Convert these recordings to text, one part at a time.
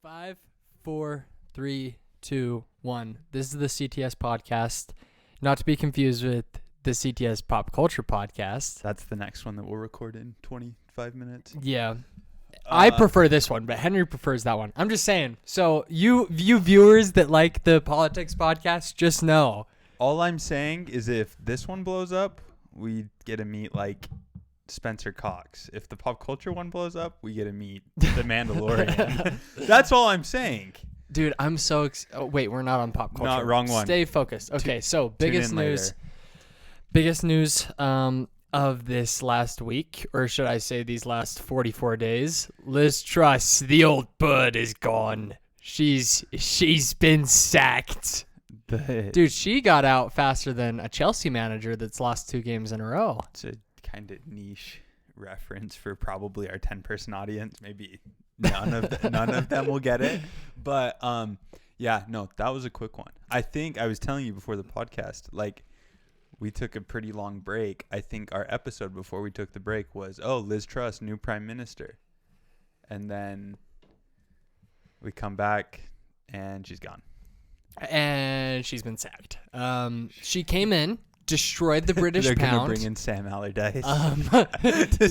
5, 4, 3, 2, 1. This is the CTS podcast, not to be confused with the CTS Pop Culture podcast. That's the next one that we'll record in 25 minutes. Yeah. I prefer this one, but Henry prefers that one. I'm just saying. So you viewers that like the politics podcast, just know. All I'm saying is if this one blows up, we get to meet like Spencer Cox. If the pop culture one blows up, we get to meet the Mandalorian. That's all I'm saying. Dude, I'm so wait, we're not on pop culture. Not wrong one. Stay focused. Okay, so biggest news of this last week, or should I say these last 44 days. Liz Truss, the old bird, is gone. She's been sacked. Dude, she got out faster than a Chelsea manager that's lost 2 games in a row. It's a kind of niche reference for probably our 10-person audience. Maybe none of them will get it. But yeah, no, that was a quick one. I think I was telling you before the podcast, like, we took a pretty long break. I think our episode before we took the break was, Liz Truss, new prime minister. And then we come back and she's gone. And she's been sacked. She came in, destroyed the British They're pound. They're going to bring in Sam Allardyce to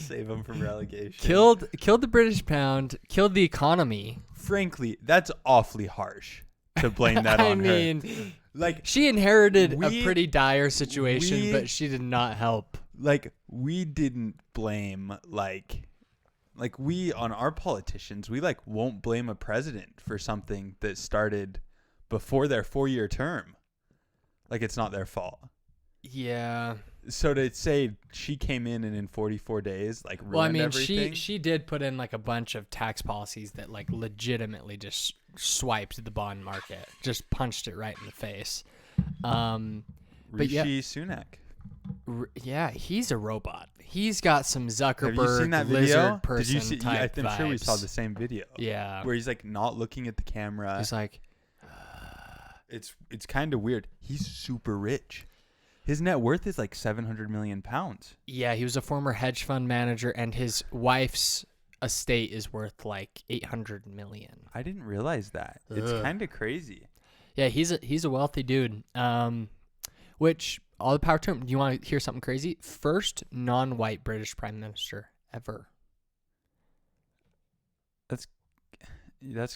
save him from relegation. Killed the British pound, killed the economy. Frankly, that's awfully harsh to blame that on her. I mean, like, she inherited a pretty dire situation, but she did not help. Like, we didn't blame, like we, on our politicians, we like won't blame a president for something that started before their 4-year term. Like, it's not their fault. Yeah. So to say she came in and in 44 days, like, ruined everything. she did put in like a bunch of tax policies that like legitimately just swiped the bond market, just punched it right in the face. Rishi Sunak. Yeah, he's a robot. He's got some Zuckerberg Have you seen that lizard video? person Did you see, type I'm sure we vibes. saw the same video. Yeah. Where he's like not looking at the camera. He's like, it's kind of weird. He's super rich. His net worth is like 700 million pounds. Yeah, he was a former hedge fund manager, and his wife's estate is worth like 800 million. I didn't realize that. It's kind of crazy. Yeah, he's a wealthy dude. Which, all the power to him. Do you want to hear something crazy? First non-white British prime minister ever. That's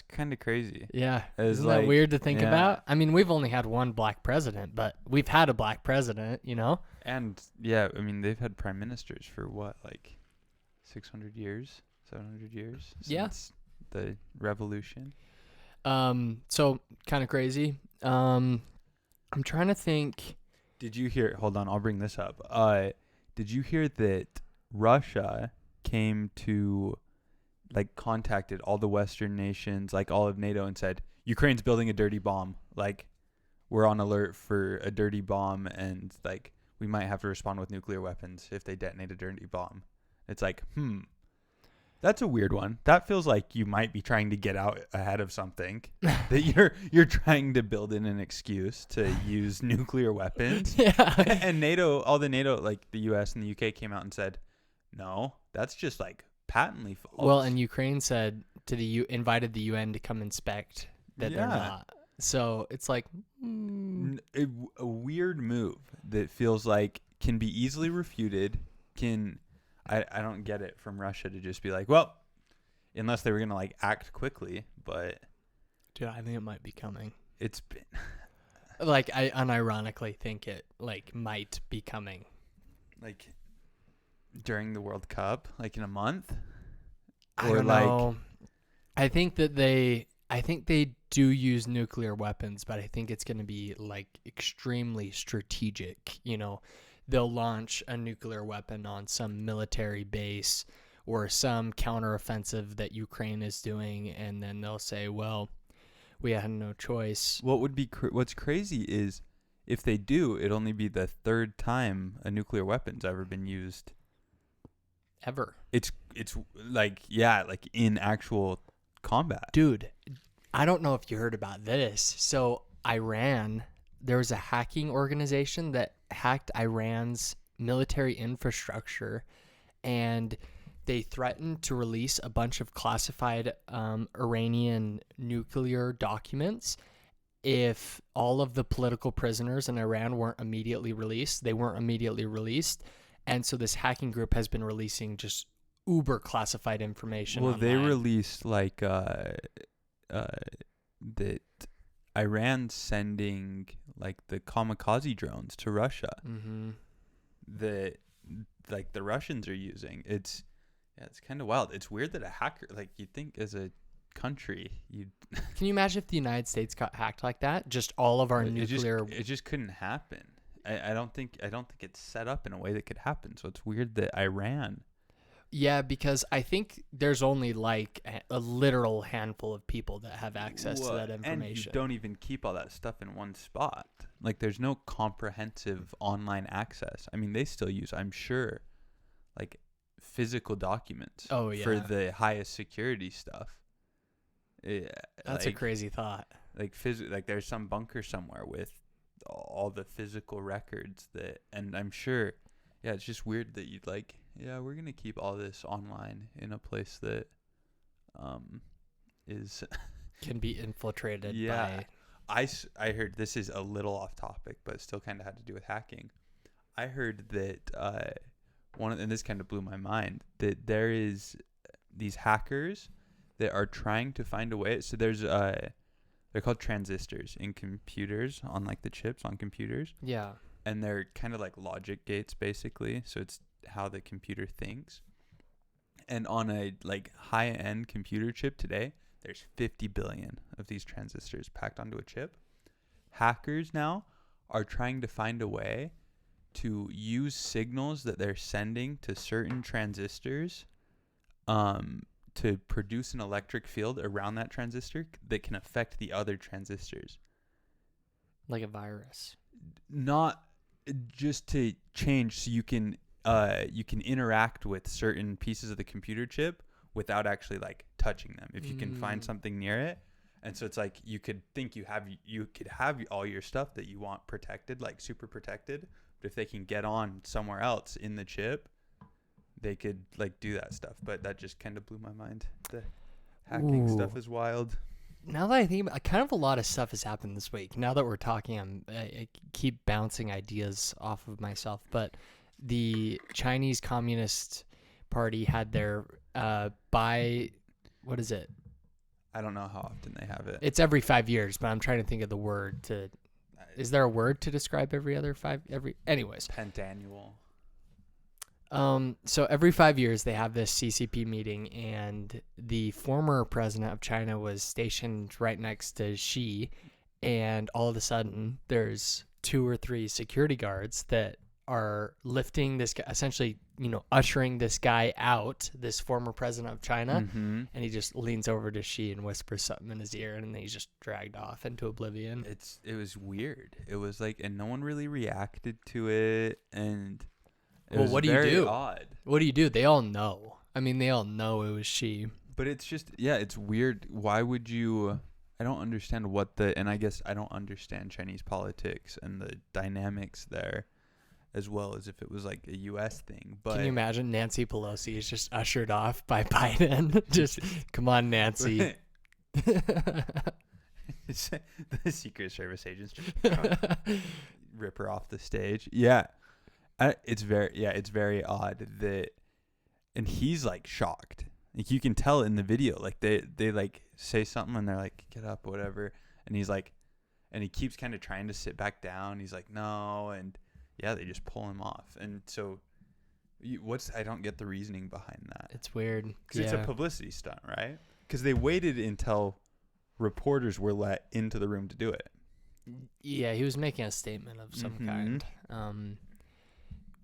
kind of crazy. Yeah. Isn't that weird to think about? I mean, we've only had one black president, but we've had a black president, you know? And, yeah, I mean, they've had prime ministers for what, like 600 years, 700 years since the revolution? So, kind of crazy. I'm trying to think. Did you hear, hold on, I'll bring this up. Did you hear that Russia came to, like, contacted all the Western nations, like all of NATO, and said, Ukraine's building a dirty bomb. Like, we're on alert for a dirty bomb, and, like, we might have to respond with nuclear weapons if they detonate a dirty bomb. It's like, that's a weird one. That feels like you might be trying to get out ahead of something. That you're trying to build in an excuse to use nuclear weapons. Yeah. And NATO, all the NATO, like the US and the UK, came out and said, no, that's just like patently false. Well, and Ukraine said invited the UN to come inspect that they're not. So it's like a weird move that feels like can be easily refuted. I don't get it from Russia to just be like, well, unless they were gonna like act quickly, but dude, I think it might be coming. It's been like, I unironically think it like might be coming, like during the World Cup, like in a month. I don't know. I think they do use nuclear weapons, but I think it's going to be like extremely strategic. You know, they'll launch a nuclear weapon on some military base or some counteroffensive that Ukraine is doing, and then they'll say, well, we had no choice. What's crazy is if they do, it'd only be the 3rd time a nuclear weapon's ever been used. Ever. It's like, yeah, like in actual combat. Dude, I don't know if you heard about this. So Iran, there was a hacking organization that hacked Iran's military infrastructure, and they threatened to release a bunch of classified Iranian nuclear documents if all of the political prisoners in Iran weren't immediately released. They weren't immediately released. And so this hacking group has been releasing just uber classified information Well, online. they released like that Iran's sending like the kamikaze drones to Russia. Mm-hmm. That like the Russians are using. It's kind of wild. It's weird that a hacker, like, you'd think as a country you'd Can you imagine if the United States got hacked like that? Just all of our nuclear. It just couldn't happen. I don't think it's set up in a way that could happen. So it's weird that Iran. Yeah, because I think there's only like a literal handful of people that have access to that information. And you don't even keep all that stuff in one spot. Like, there's no comprehensive online access. I mean, they still use, I'm sure, like, physical documents for the highest security stuff. Yeah, that's a crazy thought. Like, like there's some bunker somewhere with all the physical records and I'm sure, yeah, it's just weird that you'd like, yeah, we're gonna keep all this online in a place that is can be infiltrated. Yeah, I heard, this is a little off topic, but it still kind of had to do with hacking. I heard that and this kind of blew my mind, that there is these hackers that are trying to find a way. So there's they're called transistors in computers, on like the chips on computers. Yeah. And they're kind of like logic gates, basically. So it's how the computer thinks. And on a like high-end computer chip today, there's 50 billion of these transistors packed onto a chip. Hackers now are trying to find a way to use signals that they're sending to certain transistors to produce an electric field around that transistor that can affect the other transistors. Like a virus. Not just to change, so you can interact with certain pieces of the computer chip without actually like touching them if you can find something near it. And so it's like you could have all your stuff that you want protected, like super protected, but if they can get on somewhere else in the chip, they could like do that stuff. But that just kind of blew my mind. The hacking stuff is wild. Now that I think about it, kind of a lot of stuff has happened this week. Now that we're talking, I keep bouncing ideas off of myself. But the Chinese Communist Party had their what is it? I don't know how often they have it. It's every 5 years, but I'm trying to think of the word to. Is there a word to describe anyways? Pentannual. So every 5 years they have this CCP meeting, and the former president of China was stationed right next to Xi, and all of a sudden there's 2 or 3 security guards that are lifting this guy, essentially, ushering this guy out, this former president of China, and he just leans over to Xi and whispers something in his ear, and then he's just dragged off into oblivion. It was weird. It was like, and no one really reacted to it, and what do you do? Odd. What do you do? They all know. I mean, they all know it was Xi. But it's just, yeah, it's weird. Why would you? I don't understand and I guess I don't understand Chinese politics and the dynamics there, as well as if it was like a U.S. thing. But can you imagine Nancy Pelosi is just ushered off by Biden? Just, come on, Nancy. The Secret Service agents just rip her off the stage. Yeah. It's very odd that, and he's like shocked. Like, you can tell in the video, like they like say something and they're like, get up, whatever. And he's like, and he keeps kind of trying to sit back down. He's like, no. And yeah, they just pull him off. And so I don't get the reasoning behind that. It's weird. Because it's a publicity stunt, right? Because they waited until reporters were let into the room to do it. Yeah, he was making a statement of some kind.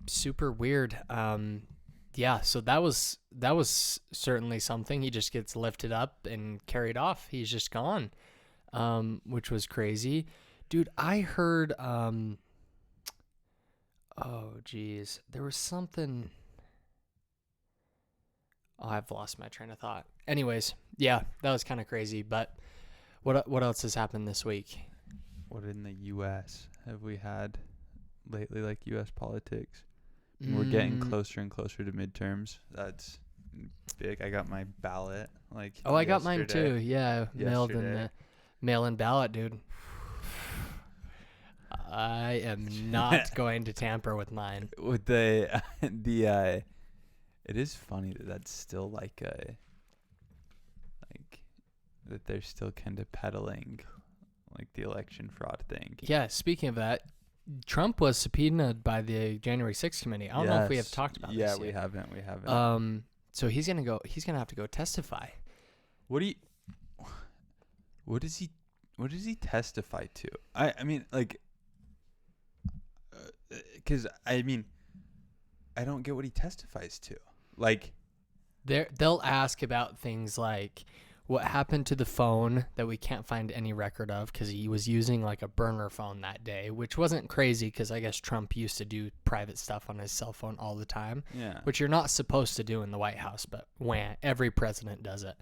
Super weird. Yeah, so that was certainly something. He just gets lifted up and carried off. He's just gone, which was crazy. Dude, I heard, oh, geez. There was something. Oh, I've lost my train of thought. Anyways, yeah, that was kind of crazy. But what else has happened this week? What in the U.S. have we had lately, like U.S. politics? We're getting closer and closer to midterms. That's big. I got my ballot like Oh, I got mine yesterday. too. Yeah, mailed in Yesterday. the mail-in ballot, dude. I am not going to tamper with mine. With the the it is funny that that's still like that they're still kind of peddling like the election fraud thing. Yeah, speaking of that, Trump was subpoenaed by the January 6th committee. I don't know if we have talked about this yet. We haven't. So he's gonna have to go testify. What does he testify to? I mean, like, because I mean, I don't get what he testifies to. Like, They'll ask about things like what happened to the phone that we can't find any record of because he was using like a burner phone that day, which wasn't crazy because I guess Trump used to do private stuff on his cell phone all the time, yeah. which you're not supposed to do in the White House, but every president does it.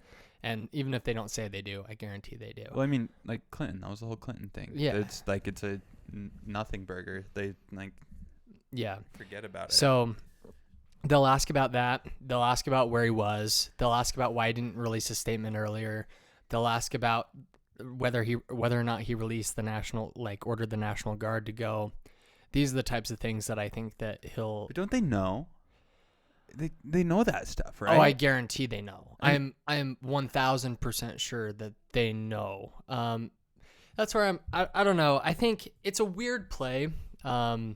And even if they don't say they do, I guarantee they do. Well, I mean, like Clinton, that was the whole Clinton thing. Yeah. It's like it's a nothing burger. They like forget about it. So they'll ask about that. They'll ask about where he was. They'll ask about why he didn't release a statement earlier. They'll ask about whether or not he released ordered the National Guard to go. These are the types of things that I think that he'll. But don't they know? They know that stuff, right? Oh, I guarantee they know. I'm 1000% sure that they know. That's where I don't know. I think it's a weird play. No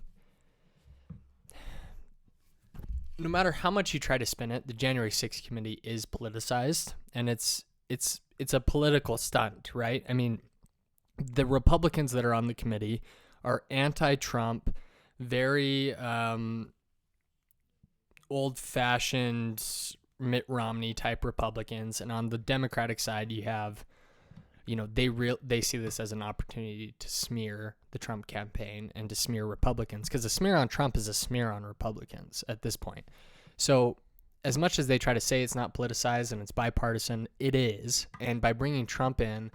matter how much you try to spin it, the January 6th committee is politicized, and it's a political stunt, right? I mean, the Republicans that are on the committee are anti-Trump, very old-fashioned Mitt Romney type Republicans, and on the Democratic side, you have, they see this as an opportunity to smear the Trump campaign and to smear Republicans, because a smear on Trump is a smear on Republicans at this point. So as much as they try to say it's not politicized and it's bipartisan, it is. And by bringing Trump in,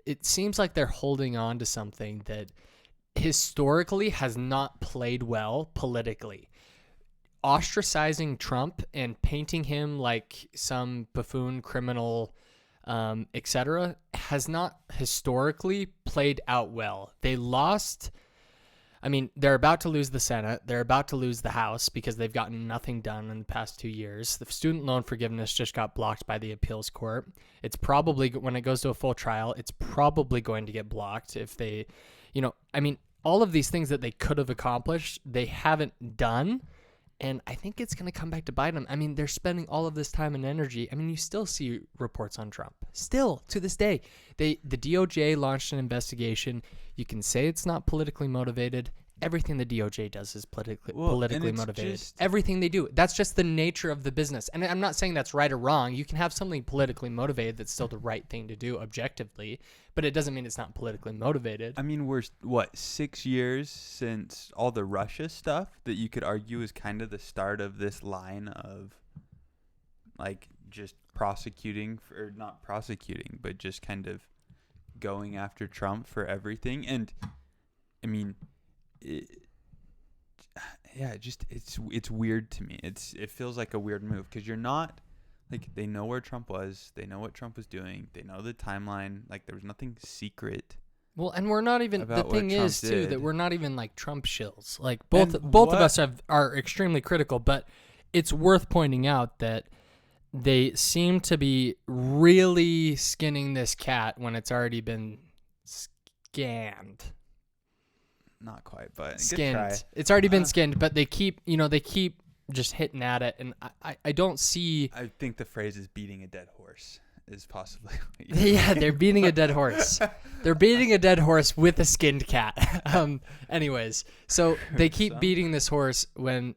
it seems like they're holding on to something that historically has not played well politically. Ostracizing Trump and painting him like some buffoon criminal, etc., has not historically played out well. They lost. I mean, they're about to lose the Senate. They're about to lose the House because they've gotten nothing done in the past 2 years. The student loan forgiveness just got blocked by the appeals court. It's probably, when it goes to a full trial, it's probably going to get blocked if they, all of these things that they could have accomplished, they haven't done. And I think it's going to come back to bite them. I mean, they're spending all of this time and energy. I mean, you still see reports on Trump. Still, to this day. The DOJ launched an investigation. You can say it's not politically motivated. Everything the DOJ does is politically motivated. Everything they do. That's just the nature of the business. And I'm not saying that's right or wrong. You can have something politically motivated that's still the right thing to do objectively, but it doesn't mean it's not politically motivated. I mean, we're, 6 years since all the Russia stuff that you could argue is kind of the start of this line of, like, just not prosecuting, but just kind of going after Trump for everything. And, I mean, it's weird to me. It feels like a weird move because you're not, like, they know where Trump was, they know what Trump was doing, they know the timeline. Like, there was nothing secret. Well, and we're not even, the thing is too that we're not even like Trump shills. Like both of us are extremely critical, but it's worth pointing out that they seem to be really skinning this cat when it's already been scanned. Not quite, but skinned. It's already been skinned, but they keep just hitting at it, and I don't see. I think the phrase is beating a dead horse is possibly. Yeah, they're beating a dead horse. They're beating a dead horse with a skinned cat. Anyways, so they keep beating this horse when,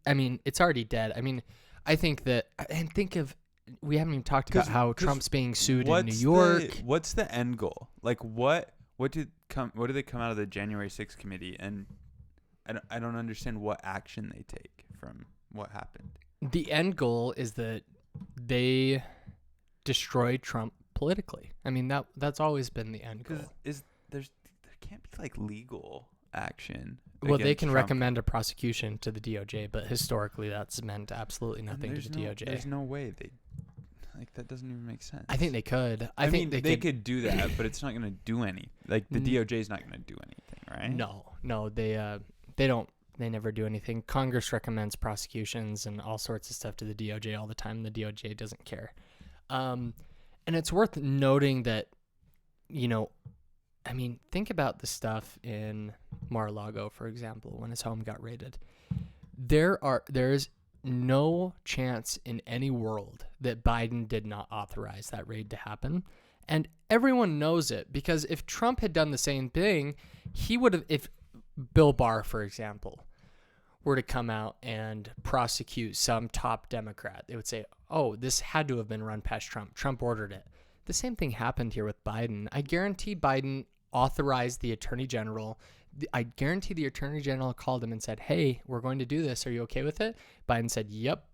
I mean, it's already dead. I mean, I think that, and we haven't even talked about how Trump's being sued in New York. What's the end goal? Like, what did they come out of the January 6th committee? And I don't understand what action they take from what happened. The end goal is that they destroy Trump politically. I mean, that's always been the end goal. There can't be like legal action. Well, they against can Trump. recommend a prosecution to the DOJ, but historically that's meant absolutely nothing to the DOJ. There's no way they like that doesn't even make sense. I think they could. I mean, think they could do that, but it's not going to do any. Like the DOJ is not going to do anything, right? No, they don't. They never do anything. Congress recommends prosecutions and all sorts of stuff to the DOJ all the time. The DOJ doesn't care. And it's worth noting that, I mean, think about the stuff in Mar-a-Lago, for example, when his home got raided. There's no chance in any world that Biden did not authorize that raid to happen. And everyone knows it, because if Trump had done the same thing, he would have, if Bill Barr, for example, were to come out and prosecute some top Democrat, they would say, oh, this had to have been run past Trump. Trump ordered it. The same thing happened here with Biden. I guarantee Biden authorized the attorney general. I guarantee the attorney general called him and said, hey, we're going to do this. Are you okay with it? Biden said, yep.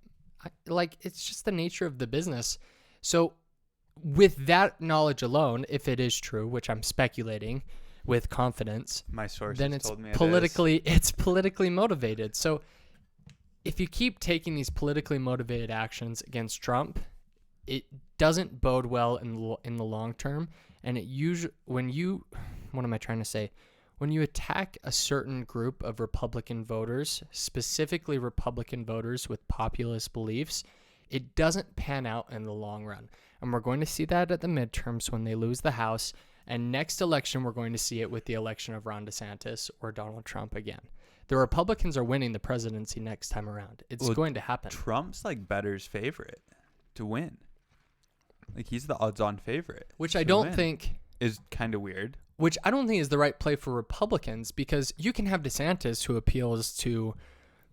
It's just the nature of the business. So with that knowledge alone, if it is true, which I'm speculating with confidence, my sources then it's told me it's politically motivated. So if you keep taking these politically motivated actions against Trump, it doesn't bode well in the long term. And it usually, when you attack a certain group of Republican voters, specifically Republican voters with populist beliefs, it doesn't pan out in the long run. And we're going to see that at the midterms when they lose the House. And next election, we're going to see it with the election of Ron DeSantis or Donald Trump again. The Republicans are winning the presidency next time around. It's going to happen. Trump's like better's favorite to win. Like he's the odds-on favorite. Which I don't think is kind of weird. Which I don't think is the right play for Republicans, because you can have DeSantis, who appeals to,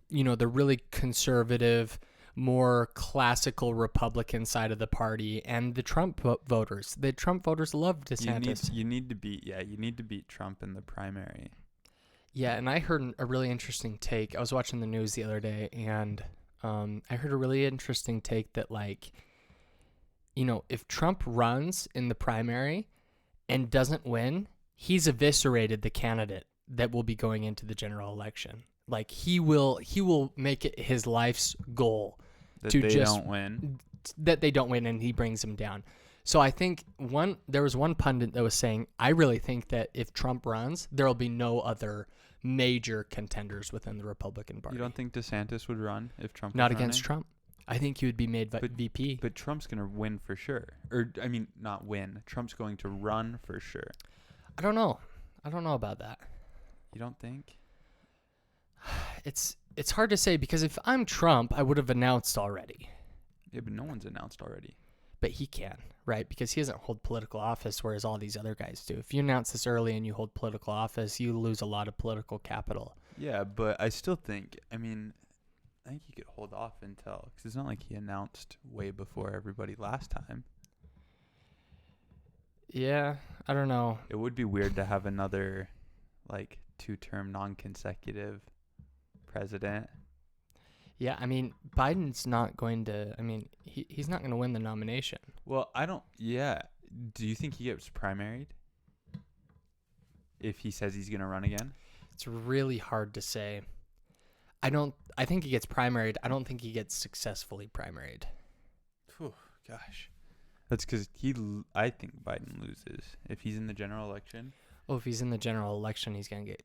the really conservative, more classical Republican side of the party, and the Trump voters. The Trump voters love DeSantis. You need to beat Trump in the primary. Yeah, and I heard a really interesting take. I was watching the news the other day, and I heard a really interesting take that, if Trump runs in the primary and doesn't win, he's eviscerated the candidate that will be going into the general election. Like he will make it his life's goal that they don't win, and he brings them down. So I think there was one pundit that was saying, I really think that if Trump runs, there will be no other major contenders within the Republican Party. You don't think DeSantis would run if Trump? Not against Trump. I think he would be made VP. But Trump's going to win for sure. Not win. Trump's going to run for sure. I don't know about that. You don't think? It's hard to say, because if I'm Trump, I would have announced already. Yeah, but no one's announced already. But he can, right? Because he doesn't hold political office, whereas all these other guys do. If you announce this early and you hold political office, you lose a lot of political capital. Yeah, but I still think, I think he could hold off until, because it's not like he announced way before everybody last time. Yeah, I don't know. It would be weird to have another, 2-term non-consecutive president. Yeah, Biden's not going to, he's not going to win the nomination. Well, do you think he gets primaried if he says he's going to run again? It's really hard to say. I think he gets primaried. I don't think he gets successfully primaried. Whew, gosh. That's because I think Biden loses if he's in the general election. Oh, if he's in the general election, he's going to get,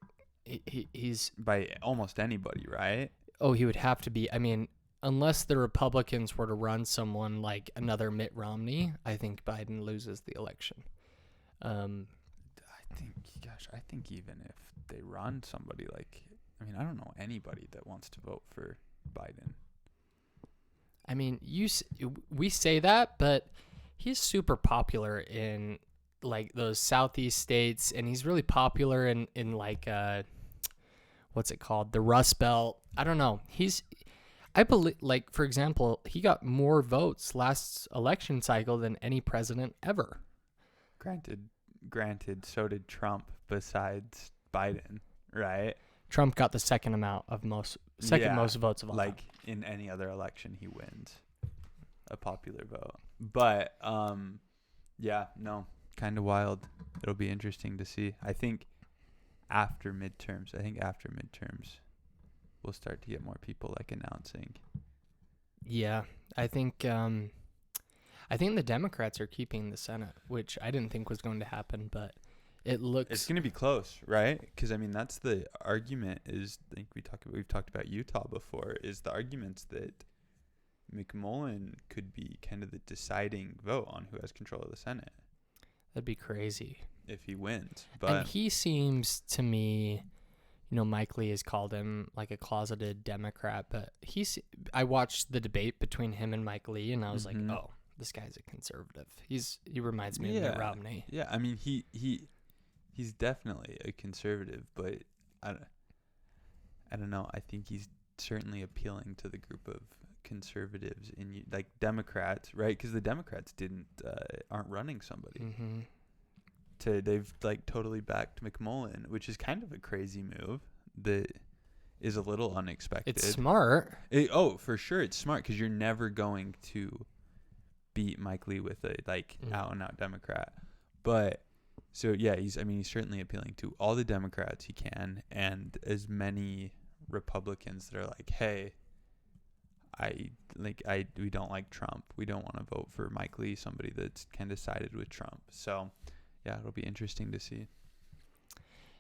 he's by almost anybody, right? Oh, he would have to be. Unless the Republicans were to run someone like another Mitt Romney, I think Biden loses the election. I think even if they run somebody I don't know anybody that wants to vote for Biden. We say that, but he's super popular in those southeast states, and he's really popular in what's it called? The Rust Belt. I don't know. I believe, for example, he got more votes last election cycle than any president ever. Granted, so did Trump besides Biden, right? Trump got the second most votes of all time. In any other election, he wins a popular vote. But, kind of wild. It'll be interesting to see. I think after midterms. I think after midterms, we'll start to get more people like announcing. Yeah, I think the Democrats are keeping the Senate, which I didn't think was going to happen, but it looks it's going to be close, right? Because I mean, that's the argument. Is I think we've talked about Utah before. Is the arguments that McMullen could be kind of the deciding vote on who has control of the Senate. That'd be crazy if he wins. But and he seems to me, Mike Lee has called him like a closeted Democrat, but I watched the debate between him and Mike Lee, and I was like, oh, this guy's a conservative. He reminds me of Mitt Romney. Yeah, I mean he's definitely a conservative, but I don't know. I think he's certainly appealing to the group of conservatives in like Democrats, right? Because the Democrats aren't running somebody. Mm-hmm. They've like totally backed McMullen, which is kind of a crazy move that is a little unexpected. It's smart. For sure, it's smart because you're never going to beat Mike Lee with a out and out Democrat. But so yeah, he's certainly appealing to all the Democrats he can, and as many Republicans that are like, hey, we don't like Trump. We don't want to vote for Mike Lee, somebody that's kind of sided with Trump. So yeah, it'll be interesting to see.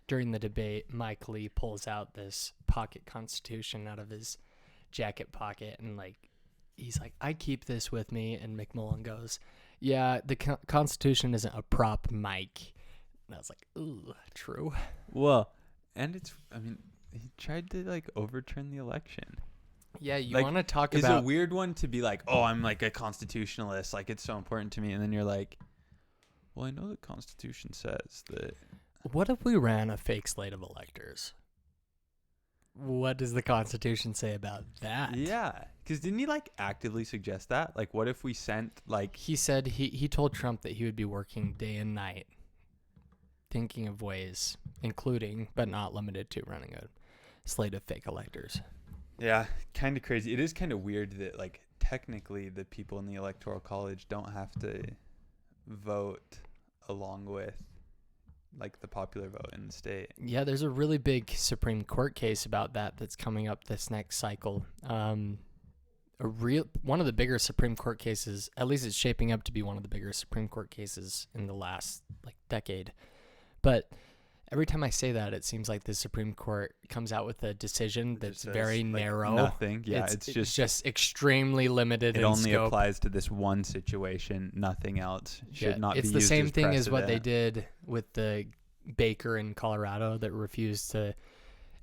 During the debate, Mike Lee pulls out this pocket constitution out of his jacket pocket, and he's like, I keep this with me. And McMullen goes, yeah, the Constitution isn't a prop, Mike. And I was like, ooh, true. Well, and he tried to overturn the election. Yeah, you want to talk about... It's a weird one to be like, oh, I'm like a constitutionalist. Like, it's so important to me. And then you're like, well, I know the Constitution says that... What if we ran a fake slate of electors? What does the Constitution say about that? Yeah, because didn't he actively suggest that? What if we sent He said he told Trump that he would be working day and night, thinking of ways, including but not limited to running a slate of fake electors. Yeah, kind of crazy. It is kind of weird that technically the people in the Electoral College don't have to vote along with the popular vote in the state. Yeah, there's a really big Supreme Court case about that's coming up this next cycle. One of the bigger Supreme Court cases, at least it's shaping up to be one of the bigger Supreme Court cases in the last decade. But every time I say that, it seems like the Supreme Court comes out with a decision that's very narrow. Nothing. Yeah, it's just extremely limited. It in only scope. Applies to this one situation. Nothing else should not be used. It's the same thing precedent. as what they did with the baker in Colorado that refused to,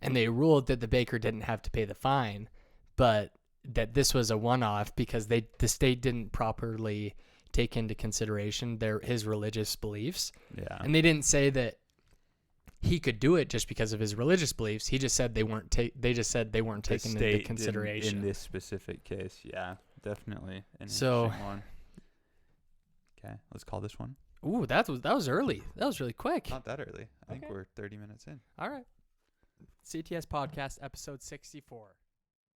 and they ruled that the baker didn't have to pay the fine, but that this was a one-off because the state didn't properly take into consideration his religious beliefs. Yeah, and they didn't say that he could do it just because of his religious beliefs. He just said they weren't taken into consideration in this specific case. Yeah, definitely. An so, interesting one. Okay, let's call this one. Ooh, that was early. That was really quick. Not that early. I think we're 30 minutes in. All right. CTS Podcast, episode 64.